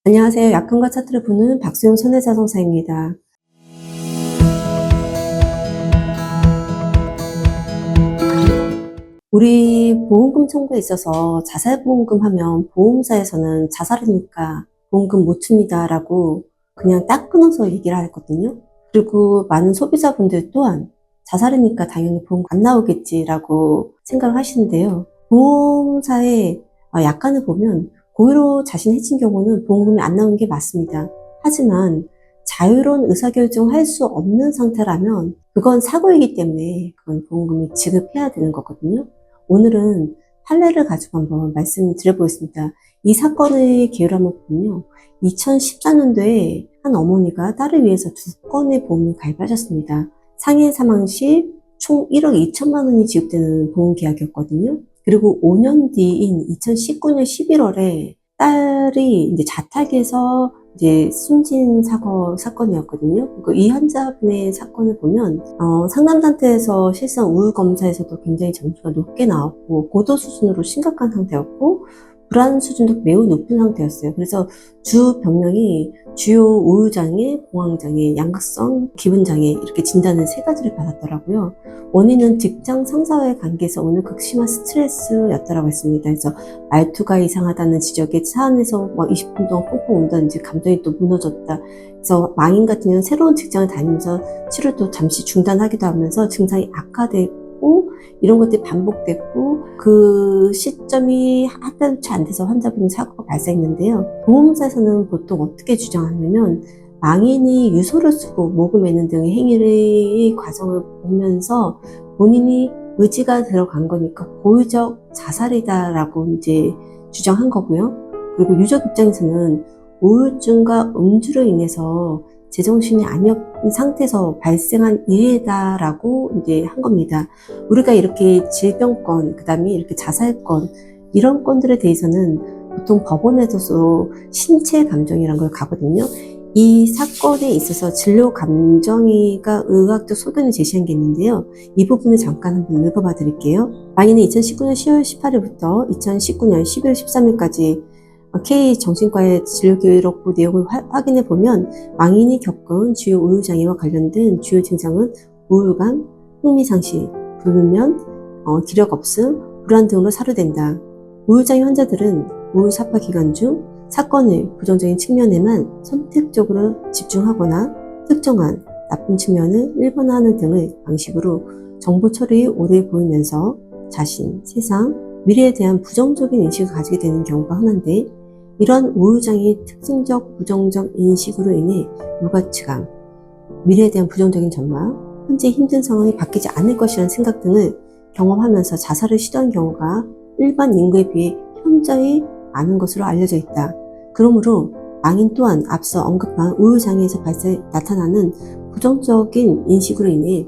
안녕하세요. 약품과 차트를 보는 박수영 손해자동사입니다. 우리 보험금 청구에 있어서 자살보험금 하면 보험사에서는 자살이니까 보험금 못 줍니다 라고 그냥 딱 끊어서 얘기를 하거든요. 그리고 많은 소비자분들 또한 자살이니까 당연히 보험금 안 나오겠지라고 생각을 하시는데요. 보험사의 약관을 보면 고의로 자신 해친 경우는 보험금이 안 나오는 게 맞습니다. 하지만 자유로운 의사결정을 할 수 없는 상태라면 그건 사고이기 때문에 그건 보험금이 지급해야 되는 거거든요. 오늘은 판례를 가지고 한번 말씀드려보겠습니다. 이 사건의 계율을 한번 보면요. 2014년도에 한 어머니가 딸을 위해서 2건의 보험을 가입하셨습니다. 상해 사망 시 총 1억 2천만 원이 지급되는 보험계약이었거든요. 그리고 5년 뒤인 2019년 11월에 딸이 이제 자택에서 이제 숨진 사건이었거든요. 이 환자분의 사건을 보면 상담단체에서 실상 우울 검사에서도 굉장히 점수가 높게 나왔고 고도 수준으로 심각한 상태였고 불안 수준도 매우 높은 상태였어요. 그래서 주 병명이 주요 우울장애, 공황장애, 양극성 기분장애 이렇게 진단을 3가지를 받았더라고요. 원인은 직장 상사와의 관계에서 오는 극심한 스트레스였다라고 했습니다. 그래서 말투가 이상하다는 지적에 차 안에서 20분 동안 꽁꽁 운다든지 감정이 또 무너졌다. 그래서 망인 같은 경우는 새로운 직장을 다니면서 치료도 잠시 중단하기도 하면서 증상이 악화되고 이런 것들이 반복됐고 그 시점이 한 달 채 안 돼서 환자분이 사고가 발생했는데요. 보험사에서는 보통 어떻게 주장하냐면 망인이 유서를 쓰고 목을 매는 등의 행위의 과정을 보면서 본인이 의지가 들어간 거니까 고의적 자살이다라고 이제 주장한 거고요. 그리고 유족 입장에서는 우울증과 음주로 인해서 제정신이 아닌 상태에서 발생한 일이다라고 이제 한 겁니다. 우리가 이렇게 질병건, 그 다음에 이렇게 자살건, 이런 건들에 대해서는 보통 법원에서도 신체 감정이라는 걸 가거든요. 이 사건에 있어서 진료 감정의가 의학적 소견을 제시한 게 있는데요. 이 부분을 잠깐 한번 읽어봐 드릴게요. 망인은 2019년 10월 18일부터 2019년 11월 13일까지 K정신과의 진료기록부 내용을 확인해 보면 망인이 겪은 주요 우울장애와 관련된 주요 증상은 우울감, 흥미상실, 불면, 기력 없음, 불안 등으로 사료된다. 우울장애 환자들은 우울사파 기간 중 사건의 부정적인 측면에만 선택적으로 집중하거나 특정한 나쁜 측면을 일반화하는 등의 방식으로 정보 처리에 오래 보이면서 자신, 세상, 미래에 대한 부정적인 인식을 가지게 되는 경우가 흔한데 이러한 우울장애의 특징적 부정적 인식으로 인해 무가치감, 미래에 대한 부정적인 전망, 현재 힘든 상황이 바뀌지 않을 것이라는 생각 등을 경험하면서 자살을 시도한 경우가 일반 인구에 비해 현저히 많은 것으로 알려져 있다. 그러므로 망인 또한 앞서 언급한 우울장애에서 나타나는 부정적인 인식으로 인해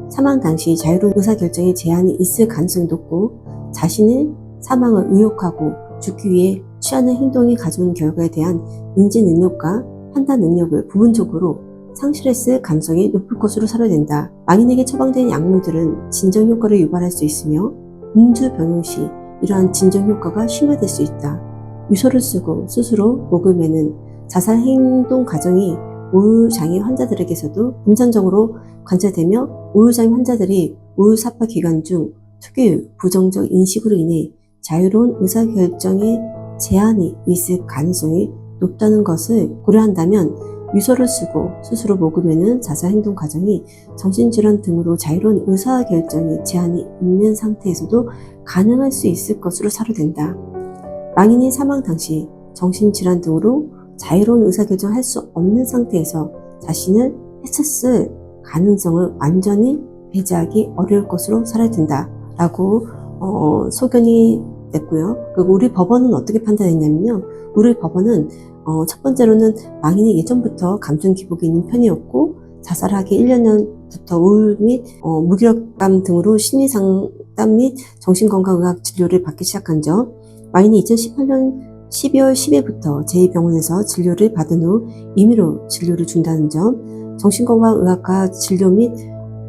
사망 당시 자유로운 의사결정에 제한이 있을 가능성이 높고 자신의 사망을 의혹하고 죽기 위해 취하는 행동이 가져오는 결과에 대한 인지 능력과 판단 능력을 부분적으로 상실했을 가능성이 높을 것으로 사료된다. 망인에게 처방된 약물들은 진정 효과를 유발할 수 있으며 음주 병용 시 이러한 진정 효과가 심화될 수 있다. 유서를 쓰고 스스로 목을 매는 자살 행동 과정이 우울장애 환자들에게서도 분산적으로 관찰되며 우울장애 환자들이 우울사파 기간 중 특유의 부정적 인식으로 인해 자유로운 의사결정에 제한이 있을 가능성이 높다는 것을 고려한다면 유서를 쓰고 스스로 목을 매는 자살 행동 과정이 정신질환 등으로 자유로운 의사결정에 제한이 있는 상태에서도 가능할 수 있을 것으로 사료된다. 망인이 사망 당시 정신질환 등으로 자유로운 의사결정을 할 수 없는 상태에서 자신을 해쳤을 가능성을 완전히 배제하기 어려울 것으로 사료된다 라고 소견이 냈고요. 그리고 우리 법원은 어떻게 판단했냐면요. 우리 법원은 첫 번째로는 망인이 예전부터 감정 기복이 있는 편이었고 자살하기 1년 전부터 우울 및 무기력감 등으로 심리상담 및 정신건강의학 진료를 받기 시작한 점, 망인이 2018년 12월 10일부터 제2병원에서 진료를 받은 후 임의로 진료를 중단한 점, 정신건강의학과 진료 및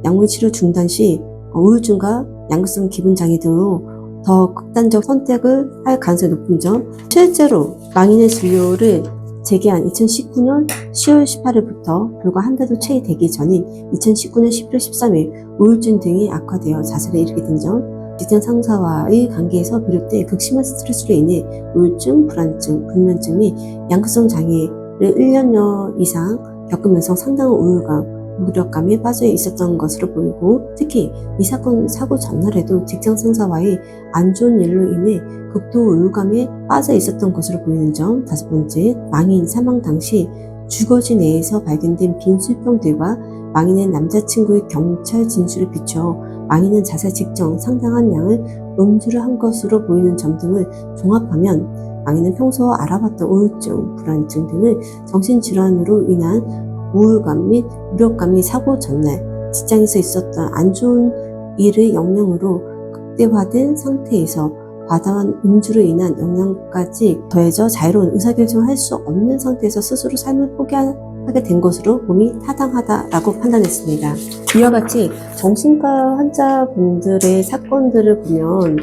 약물치료 중단 시 우울증과 양극성 기분장애 등으로 더 극단적 선택을 할 가능성이 높은 점, 실제로 망인의 진료를 재개한 2019년 10월 18일부터 불과 한 달도 채 되기 전인 2019년 11월 13일 우울증 등이 악화되어 자살에 이르게 된 점, 직장 상사와의 관계에서 비롯된 극심한 스트레스로 인해 우울증, 불안증, 불면증 및 양극성 장애를 1년여 이상 겪으면서 상당한 우울감, 무력감에 빠져 있었던 것으로 보이고, 특히 이 사건 사고 전날에도 직장 상사와의 안 좋은 일로 인해 극도 우울감에 빠져 있었던 것으로 보이는 점. 다섯 번째, 망인 사망 당시 주거지 내에서 발견된 빈술병들과 망인의 남자친구의 경찰 진술을 비춰 망인은 자살 직전 상당한 양을 음주를 한 것으로 보이는 점 등을 종합하면 망인은 평소 알아봤던 우울증, 불안증 등을 정신질환으로 인한 우울감 및 무력감 및 사고 전날 직장에서 있었던 안 좋은 일의 영향으로 극대화된 상태에서 과다한 음주로 인한 영향까지 더해져 자유로운 의사결정을 할 수 없는 상태에서 스스로 삶을 포기하게 된 것으로 봄이 타당하다라고 판단했습니다. 이와 같이 정신과 환자분들의 사건들을 보면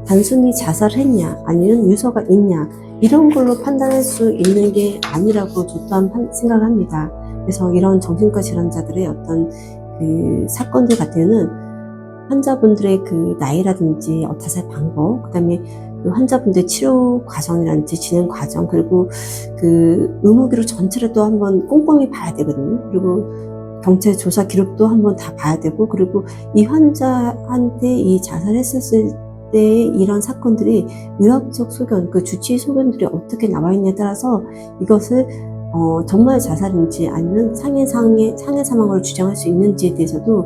단순히 자살을 했냐 아니면 유서가 있냐 이런 걸로 판단할 수 있는 게 아니라고 저 또한 생각을 합니다. 그래서 이런 정신과 질환자들의 어떤 그 사건들 같은 경우는 환자분들의 그 나이라든지 자살 방법, 그 다음에 그 환자분들의 치료 과정이라든지 진행 과정, 그리고 그 의무기록 전체를 또 한번 꼼꼼히 봐야 되거든요. 그리고 경찰 조사 기록도 한번 다 봐야 되고, 그리고 이 환자한테 이 자살했었을 때의 이런 사건들이 의학적 소견, 그 주치의 소견들이 어떻게 나와 있냐에 따라서 이것을 정말 자살인지 아니면 상해 사망으로 주장할 수 있는지에 대해서도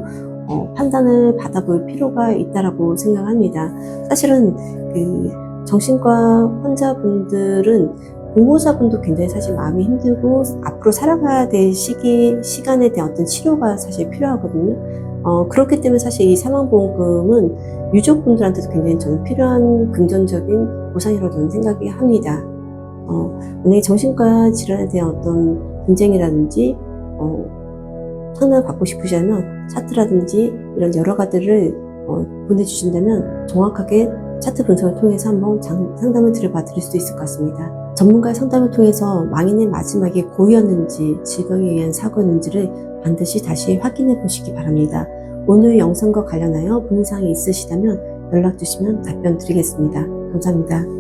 판단을 받아볼 필요가 있다라고 생각합니다. 사실은 그 정신과 환자분들은 보호자분도 굉장히 사실 마음이 힘들고 앞으로 살아가야 될 시간에 대한 어떤 치료가 사실 필요하거든요. 그렇기 때문에 사실 이 사망보험금은 유족분들한테도 굉장히 저는 필요한 금전적인 보상이라고 저는 생각이 합니다. 만약에 정신과 질환에 대한 어떤 분쟁이라든지 상담을 받고 싶으시다면 차트라든지 이런 여러 가지를 보내주신다면 정확하게 차트 분석을 통해서 한번 상담을 드려봐 드릴 수도 있을 것 같습니다. 전문가의 상담을 통해서 망인의 마지막에 고의였는지 질병에 의한 사고였는지를 반드시 다시 확인해 보시기 바랍니다. 오늘 영상과 관련하여 문의사항이 있으시다면 연락 주시면 답변 드리겠습니다. 감사합니다.